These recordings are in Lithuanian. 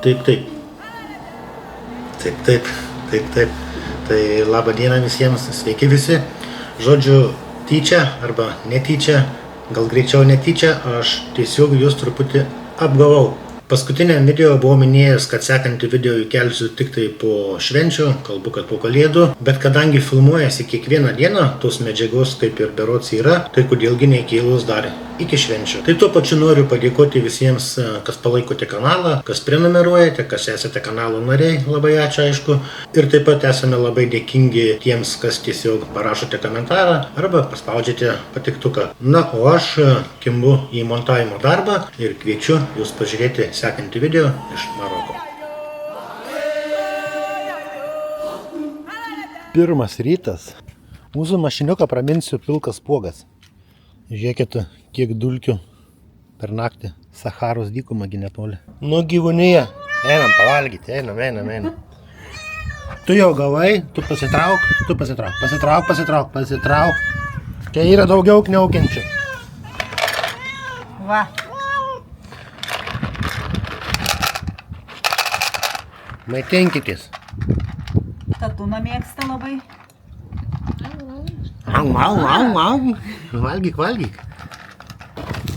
Taip. Tai labą dieną visiems, sveiki visi. Žodžiu, tyčia arba netyčia, gal greičiau netyčia, aš tiesiog jūs truputį apgavau. Paskutiniam video buvau minėjęs, kad sekantį video įkelsiu tik tai po švenčių, kalbu, kad po kalėdų, bet kadangi filmuojasi kiekvieną dieną, tos medžiagos kaip ir berods yra, tai kodėlgi neįkėlus dar iki švenčių. Tai tuo pačiu noriu padėkoti visiems, kas palaikote kanalą, kas prenumeruojate, kas esate kanalo nariai, labai ačiū aišku. Ir taip pat esame labai dėkingi tiems, kas tiesiog parašote komentarą arba paspaudžiate patiktuką. Na, o aš kimbu į montavimo darbą ir kviečiu jūs pažiūrėti sekantį video iš Maroko. Pirmas rytas. Mūsų mašiniuką praminsiu pilkas spuogas. Žiūrėkit, kiek dulkių per naktį. Sacharos dykumą netoli. Nu gyvūnija. Einam pavalgyti, einam. Tu jau gavai, tu pasitrauk. Čia yra daugiau kniaukiančių. Va. Maitinkitės. Tatūną mėgsta labai. Valgyk.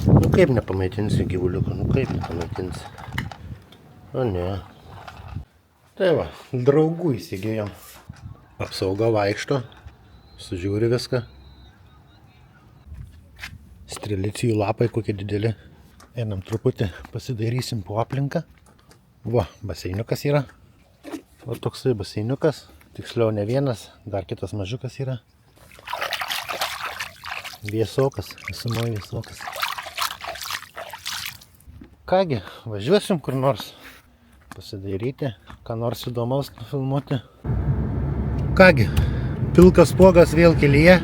Nu kaip nepamaitinsi gyvuliuką, O ne. Tai va, draugų įsigijom. Apsauga vaikšto, sužiūri viską. Strelicijų lapai kokie dideli. Einam truputį pasidairysim po aplinką. Va, baseiniukas yra. O toksai baseiniukas. Tiksliau ne vienas, dar kitas mažiukas yra. Vėsokas, visumoj vėsokas. Kągi, važiuosim kur nors pasidairyti, ką nors įdomaus filmuoti. Kągi, pilkas spuogas vėl kelyje.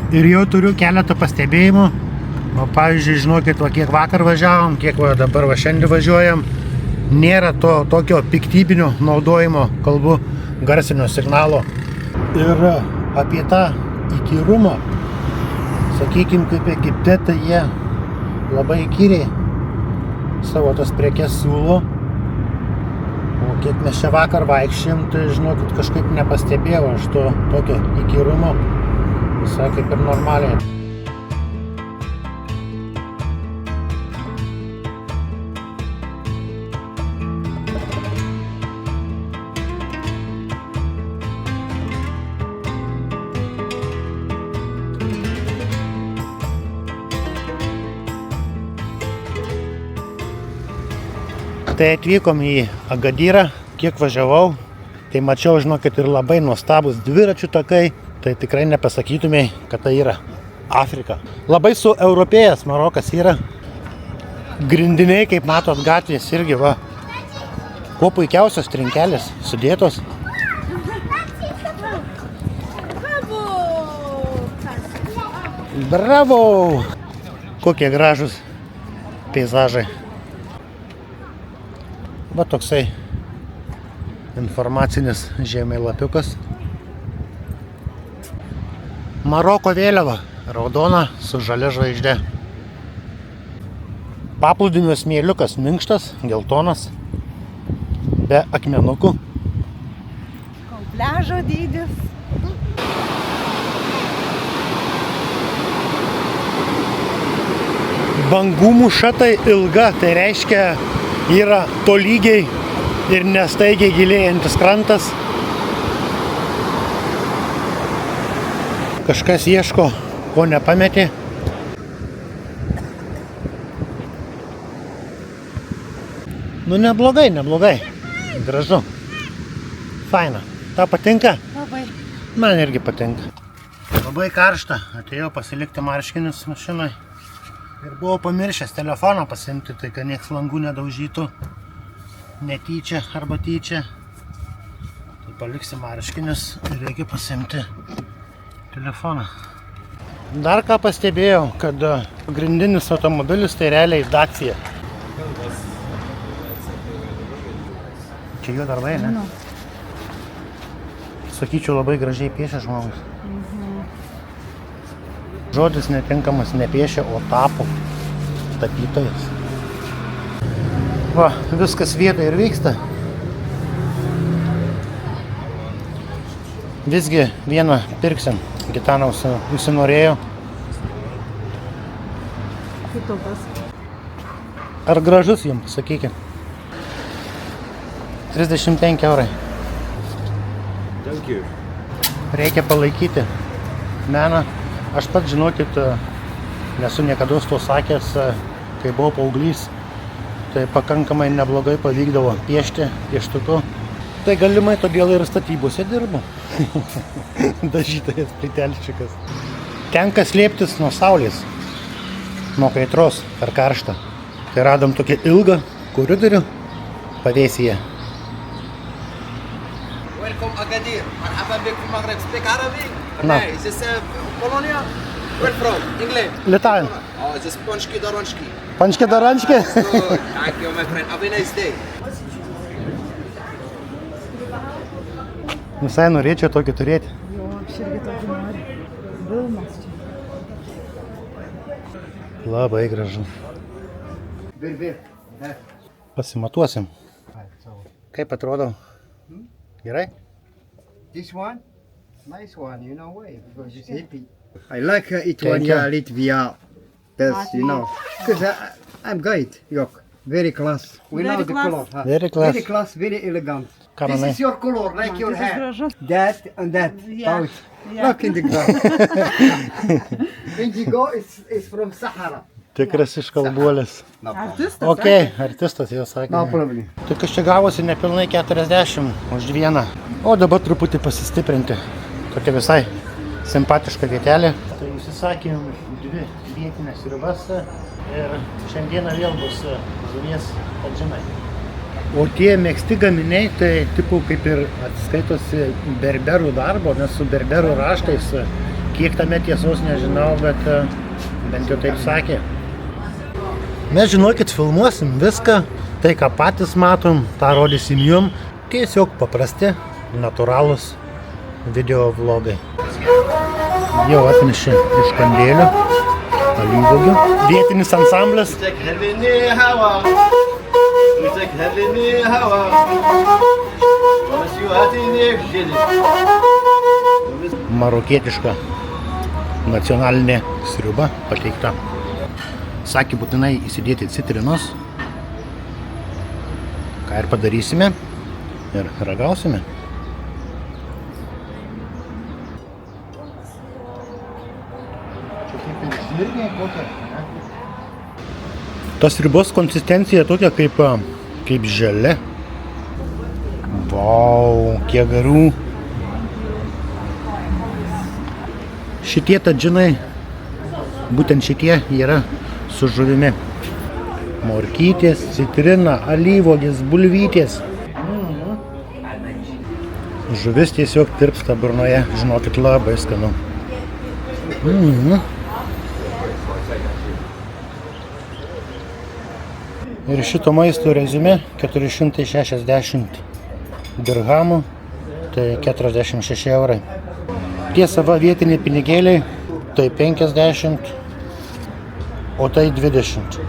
Ir jau turiu keletą pastebėjimų. O pavyzdžiui, žinokit, va kiek vakar važiavom, kiek va dabar va šiandien važiuojam. Nėra to tokio piktybinio naudojimo, kalbu, garsinio signalo. Ir apie tą įkyrumą, sakykim, kaip Egipte, tai jie labai įkyriai savo tas prekes siūlo. O kiek mes čia vakar vaikščiam, tai žinokit, kažkaip nepastebėjau aš to tokio įkyrumo. Visai kaip ir normaliai. Tai atvykom į Agadyrą, kiek važiavau, tai mačiau, žinokit, ir labai nuostabus dviračių takai. Tai tikrai nepasakytumėj, kad tai yra Afrika. Labai su europėjas Marokas yra. Grindiniai, kaip matot, gatvės irgi va. Kuo puikiausios trinkelės sudėtos. Bravo! Kokie gražus peizažai. Va toksai informacinis žemėlapiukas. Maroko vėliava, raudona su žalia žvaigždė. Paplūdimio smėliukas minkštas, geltonas, be akmenukų. Pliažo dydis. Bangų mūša tai ilga, tai reiškia yra tolygiai ir nestaigiai gilėjantis krantas. Kažkas ieško, ko nepametė. Nu neblogai. Gražu. Faina. Tau patinka? Labai. Man irgi patinka. Labai karšta. Atėjau pasilikti marškinius mašinai. Ir buvau pamiršęs telefoną pasiimti, tai kad nieks langų nedaužytų. Netyčia arba tyčia. Tai paliksi marškinius ir reikia pasiimti telefoną. Dar ką pastebėjau, kad Pagrindinis automobilis tai realiai Dacia. Čia jo darbai, ne? Nu. Sakyčiau, labai gražiai piešia žmogus. Žodis netinkamas, nepiešia, o tapo tapytojas. Va, viskas vietoje ir vyksta. Visgi vieną pirksim. Gitanas užsinorėjo. Kaip tau tas? Ar gražus jums, sakykit? 35 eurai. Thank you. Reikia palaikyti meną. Aš pats, žinokit, nesu niekada to sakęs, kai buvau paauglys, tai pakankamai neblogai pavykdavo piešti pieštuku. Tai galimai todėl ir statybose dirbu. Dažytojas plitelčiukas. Tenka slėptis nuo saulės, nuo kaitros per karštą. Tai radom tokį ilgą koridorių pavėsyje. Welcome Agadir. Marhaban bik fi Maghreb. Speak Arabic? No. Okay. Is this Polonia? Where from? England. Lietuvoj. Oh, this is Ponchki Daronchki. Pančkė darančkė. Good. Thank you, my friend. Have a nice day. Visai norėčiau tokį turėti. Jo, aš irgi tokį noriu. Vilmas čia. Labai gražu. Pasimatuosim. Kaip atrodo? Gerai? This one, nice one, you know why? Because it's hippie. I like it Thank when you. you Latvia. That's, you know, because I'm guide, Yok. Very class. We Very know the class. color. Huh? Very class. Very class, very elegant. Come on, This is your color, like your This is hair. gražus. That and that. Yeah. Out. Yeah. Look in the ground. Indigo is from Sahara. Tikras iškalbuolis. No problem. Artistas, Ok, artistas jau sakė. No problem. Tai kas čia gavosi nepilnai 40 už vieną. O dabar truputį pasistiprinti. Tokia visai simpatiška vietelė. Tai užsisakėm 2 vietinės sriubas ir šiandieną vėl bus žuvies kadžinai. O tie mėgsti gaminiai, tai tipų kaip ir atskaitosi berberų darbo, nes su berberų raštais, kiek tame tiesos nežinau, bet bent jau taip sakė. Mes, žinokit, filmuosim viską, tai ką patys matom, tą rodysim jum, tiesiog paprasti, natūralūs video vlogai. Jau atnešė iš kandėlių, alyvuogių, vietinis ansamblis. Marokietiška nacionalinė sriuba pateikta. Sakė būtinai įsidėti citrinos, ką ir padarysime ir ragausime. Čia kaip ir žirniai kokie, ne? Tas sriubos konsistencija tokia kaip želė. Vau, kiek garų. Šitie tadžinai, būtent šitie yra su žuvimi. Morkytės, citrina, alyvuogės, bulvytės. Žuvis tiesiog tirpsta burnoje, žinokit, labai skanu. Ir šito maisto reziumė 460 dirhamų, tai 46 eurai. Tie sava vietiniai pinigėliai, tai 50, o tai 20.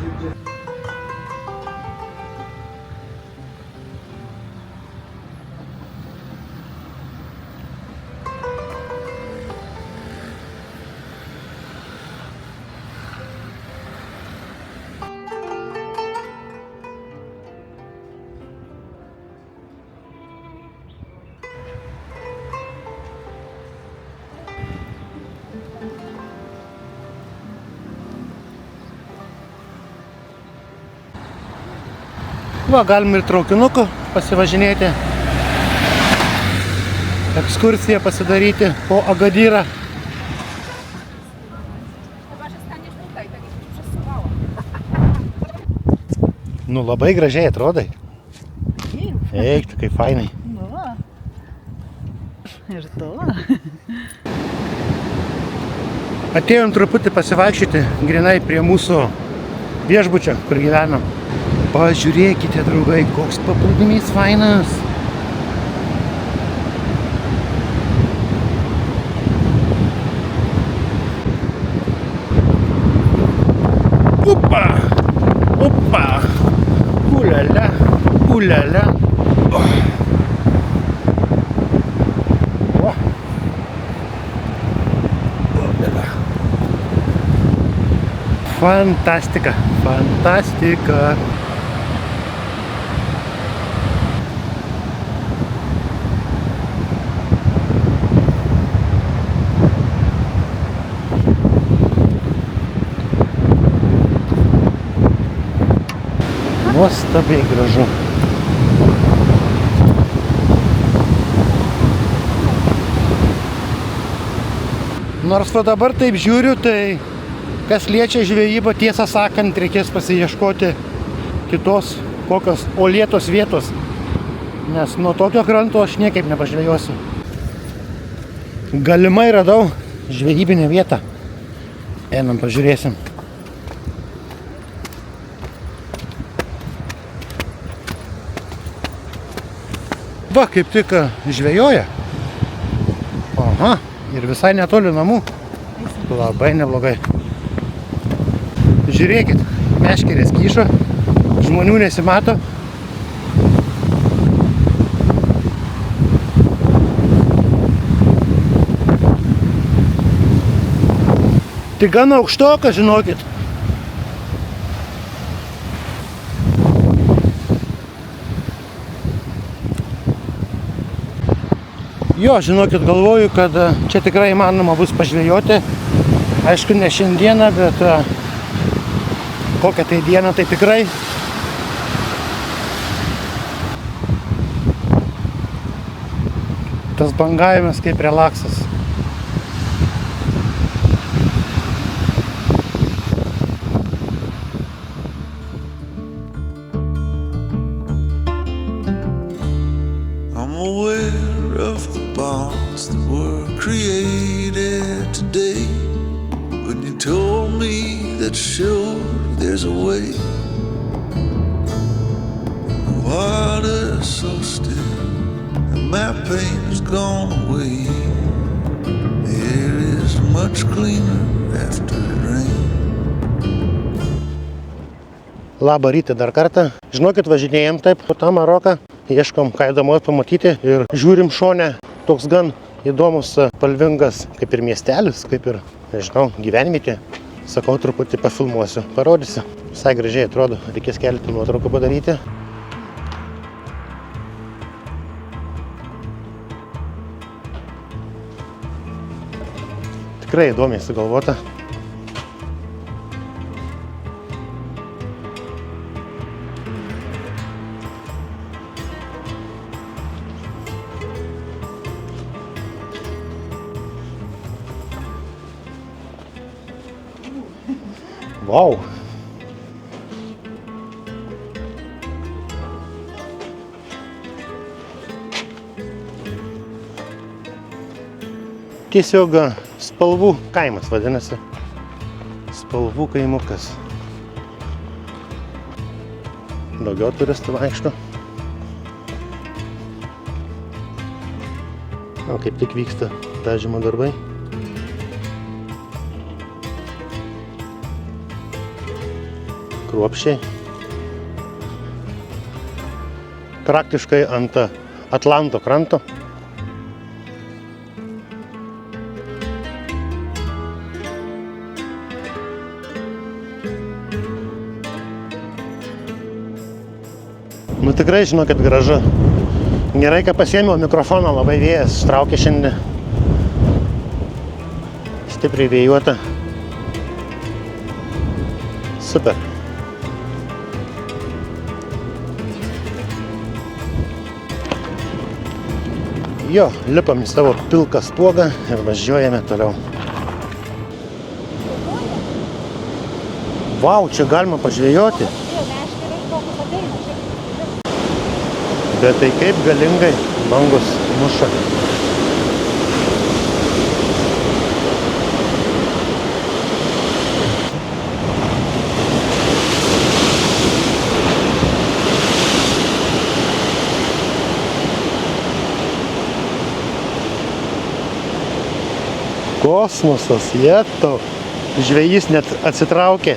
Va, galim ir traukinuku pasivažinėti, ekskursiją pasidaryti po Agadyrą. Nu, labai gražiai atrodai. Eik, tu kaip fainai. Nu, va. Ir tu. Atėjom truputį pasivaikščioti grinai prie mūsų viešbučio, kur gyvenam. Pažiūrėkite, draugai, koks paplūdimys fainas. Upa! Upa! Ulala! Ulala! Oh. Fantastika, fantastika. Nuostabiai gražu. Nors va dabar taip žiūriu, tai kas liečia žvejybą, tiesą sakant, reikės pasiieškoti kitos kokios uolėtos vietos, nes nuo tokio kranto aš niekaip nepažvejosiu. Galimai radau žvejybinę vietą. Einam pažiūrėsim. Va, kaip tik žvejoja. Aha, ir visai netoli namų. Labai neblogai. Žiūrėkit, meškerės kyšo, žmonių nesimato. Tik gana aukštoka, žinokit. Jo, žinokit, galvoju, kad čia tikrai įmanoma bus pažvejoti. Aišku, ne šiandieną, bet kokią tai dieną tai tikrai. Tas bangavimas kaip relaksas. I'm aware of the bonds that were created today. When you told me that sure there's a way. The water's so still and my pain has gone away. The air is much cleaner after it rains. Labą rytą dar kartą. Žinokit, važinėjom taip po tą Maroką. Ieškom, ką įdomaus pamatyti ir žiūrim šone. Toks gan įdomus, spalvingas, kaip ir miestelis, kaip ir, nežinau, gyvenvietė. Sakau, truputį pafilmuosiu, parodysiu. Visai gražiai atrodo, reikės keletą nuotraukų padaryti. Tikrai įdomiai sugalvota. Vau! Tiesiog spalvų kaimas vadinasi. Spalvų kaimukas. Daugiau turistų vaikšto. O kaip tik vyksta dažymo darbai. Kruopščiai. Praktiškai ant Atlanto kranto. Nu tikrai, žinokit, gražu. Gerai, kad pasiėmiau mikrofoną, labai vėjas traukė šiandien. Stipriai vėjuota. Super. Jo, lipam į savo pilką stogą ir važiuojame toliau. Vau, čia galima pažvejoti. Bet tai kaip galingai bangos muša. kosmosas, jeto. Žvejys net atsitraukė.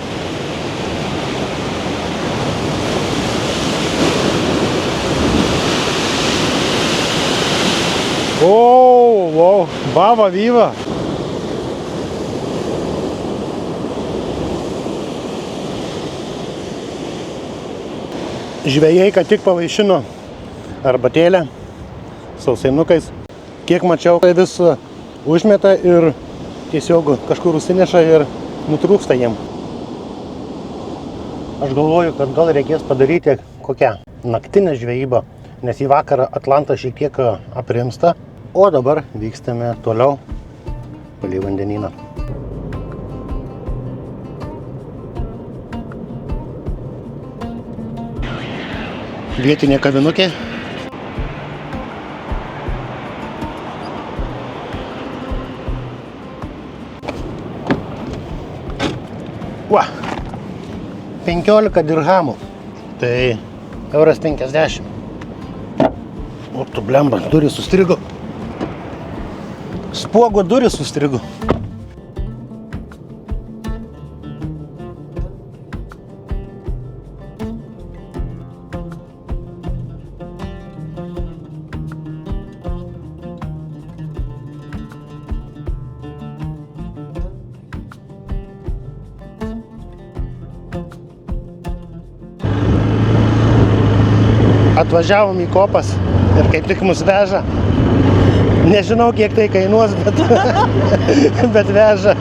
O, bava vyva. Žvejai, kad tik pavaišino arbatėlę sausainukais. Kiek mačiau, tai vis užmeta ir tiesiog kažkur užsineša ir nutrūksta jiem. Aš galvoju, kad gal reikės padaryti kokią naktinę žvejybą, nes į vakarą Atlantas šiek tiek aprimsta, o dabar vykstame toliau palei vandenyną. Vietinė kavinukė. Va, 15 dirhamų, tai €50. O tu blemba, durys sustrigo. Spuogo durys sustrigo. Atvažiavom į kopas ir kaip tik mus veža. Nežinau, kiek tai kainuos, bet veža.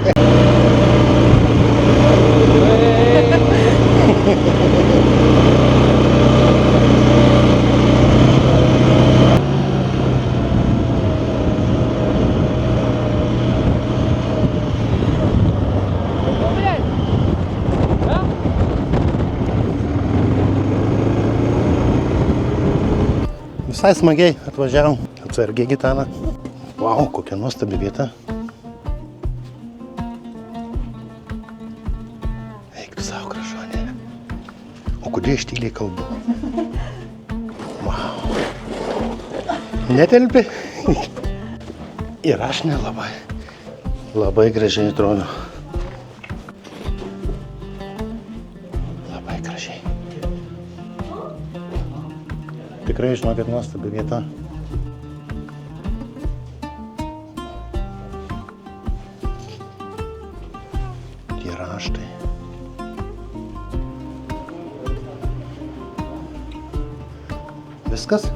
Visai smagiai atvažiavom. Atsargiai Gitana. Vau, kokia nuostabi vieta. Eik tu savo, gražuolė. O kodėl aš tyliai kalbu? Vau. Netelpi? Ir aš nelabai. Labai gražiai atrodo. Labai gražiai. Tikrai, žinokit, nuostabi vieta. Tie raštai. Viskas?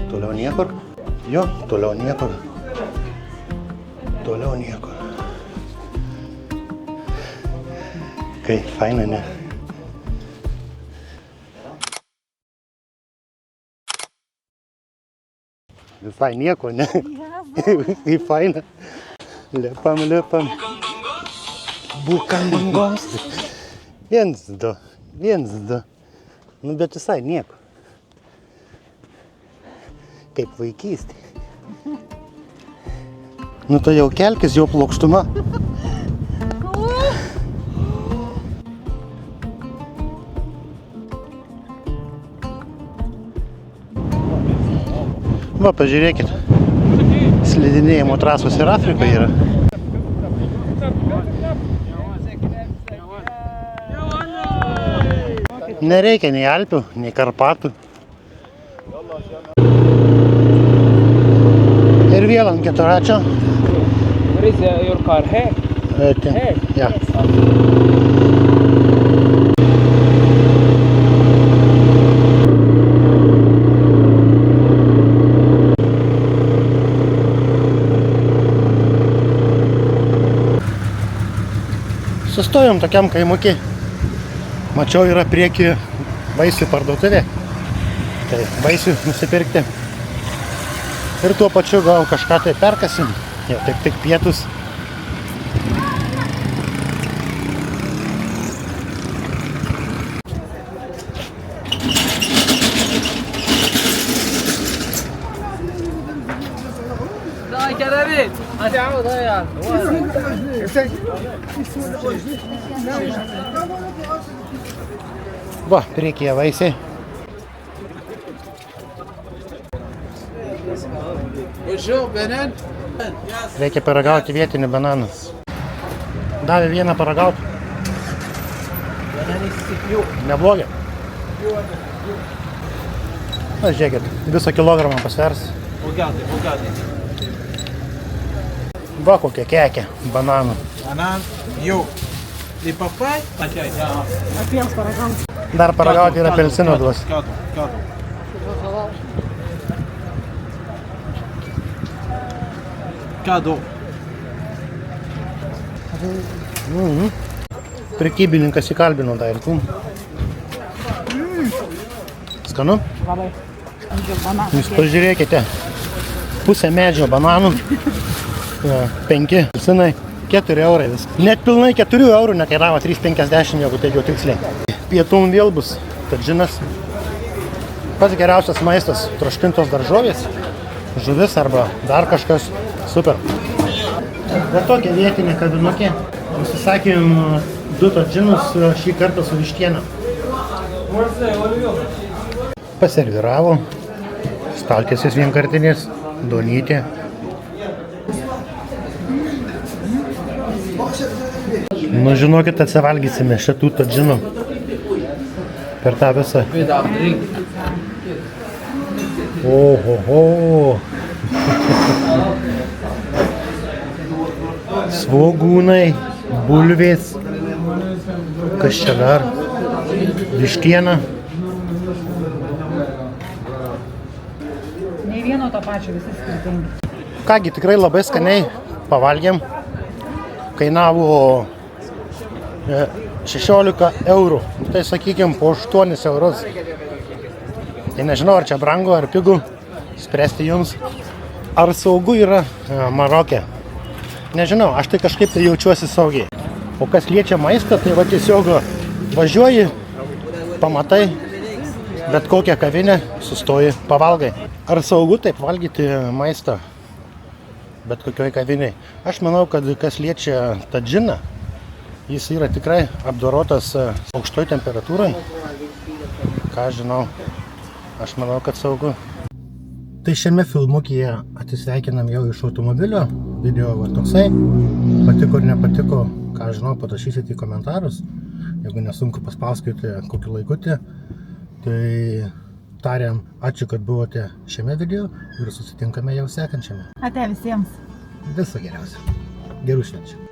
Toliau niekur? Jo, toliau niekur. Toliau niekur. Kaip faina, ne? Visai nieko, ne? Kaip faina. Lepam. Bukam bangoms. Viens, du. Nu, bet visai nieko. Kaip vaikystė. Nu, tai jau kelkis, jau plokštuma. Va, pažiūrėkit, slidinėjimo trasos ir Afrikoje yra. Nereikia nei Alpių, nei Karpatų. Ir vėl ant keturračio. Where is your car? Here? Here? Yeah. Sustojom tokiam kaimukį. Mačiau, yra prieky vaisių parduotuvė. Tai vaisių nusipirkti. Ir tuo pačiu gal kažką tai perkasim. Jau tik pietus. Va, priekyje vaisiai. Bonjour, Benin. Reikia paragauti vietinį bananą. Davė vieną paragauti. Neblogi. Na, žiūrėkit, visą kilogramą pasvers. Va kokia kekė bananų. Banan, jau. Di papai? Apiems paragauti. Dar paragauti ir apelsino duos. Kado. Prekybininkas įkalbino dar ir kum. Skanu? Labai. Andžiau bananų. Jūs pažiūrėkite. Pusę medžio bananų. 5 apelsinai. 4 eurai vis. Net pilnai 4 eurų nekainavo 3,50, jeigu taip jau tiksliai. Pietum vėl bus tadžinas. Pats geriausias maistas – troškintos daržovės, žuvis arba dar kažkas. Super. Va tokia vietinė kavinukė. Užsisakėm 2 tadžinus šį kartą su vištiena. Paserviravo. Staltiesės vienkartinės, duonytė. Nu, žinokit, atsivalgysime šitų tadžinų per tą visą. Ohoho. Svogūnai, bulvės. Kas čia dar? Vištiena. Nei vieno to pačio, visi skirtingi. Kągi, tikrai labai skaniai pavalgėm. Kainavo 16 eurų. Tai sakykime, po 8 eurus. Tai nežinau, ar čia brangu, ar pigu. Spręsti jums. Ar saugu yra Maroke? Nežinau, aš tai kažkaip tai jaučiuosi saugiai. O kas liečia maistą, tai va tiesiog važiuoji, pamatai, bet kokią kavinę, sustoji, pavalgai. Ar saugu taip valgyti maistą? Bet kokioj kaviniai. Aš manau, kad kas liečia tadžiną, jis yra tikrai apdorotas aukštoj temperatūrai. Ką žinau, aš manau, kad saugu. Tai šiame filmukyje atsisveikinam jau iš automobilio. Video va toksai. Patiko ir nepatiko, ką žinau, parašysite į komentarus. Jeigu nesunku, paspauskite kokį laikutį. Tai tariam, ačiū, kad buvote šiame video ir susitinkame jau sekančiame. Ate visiems. Viso geriausio. Gerų švenčių.